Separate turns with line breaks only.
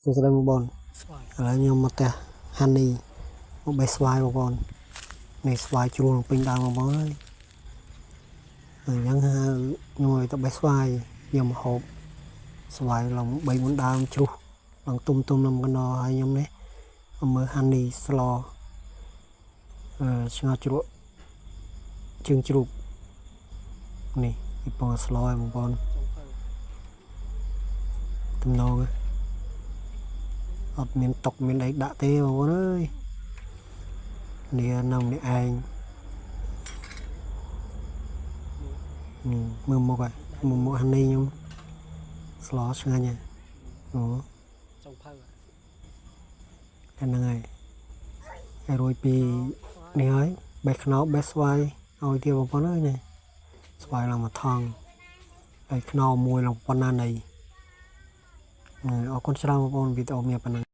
សួស្តីបងប្អូនឥឡូវខ្ញុំមកផ្ទះហានីមកបេះស្វាយបងប្អូននេះស្វាយជ្រូលពេញដើមបងប្អូនហើយអញ្ចឹងខ្ញុំឲ្យទៅបេះស្វាយខ្ញុំហូបស្វាយឡង3 4ដើមជ្រុះឡើងទុំនឹងកណ្ដោហើយខ្ញុំនេះមើលហានីស្លឆ្ងល់ជ្រក់ជើងជ្រូកនេះពីពងស្លឲ្យបងប្អូនទំនងអត់មានតុកមានអីដាក់ទេបងប្អូនអើយនេះនៅម្នាក់ឯងមើលមុខហើយមុខហានីខ្ញុំស្លឆ្ងាញ់ហ៎អូចុងភៅហ្នឹងហើយរួចពីនេះហើយបេះខ្នោបេះស្វាយឲ្យទៀតបងប្អូនអើយនេះស្វាយឡើងមកថងហើយខ្នោមួយឡើងប៉ុណ្ណាណីអរគុណច្រើនបងប្អូនវីដេអូមានប៉ុណ្ណឹង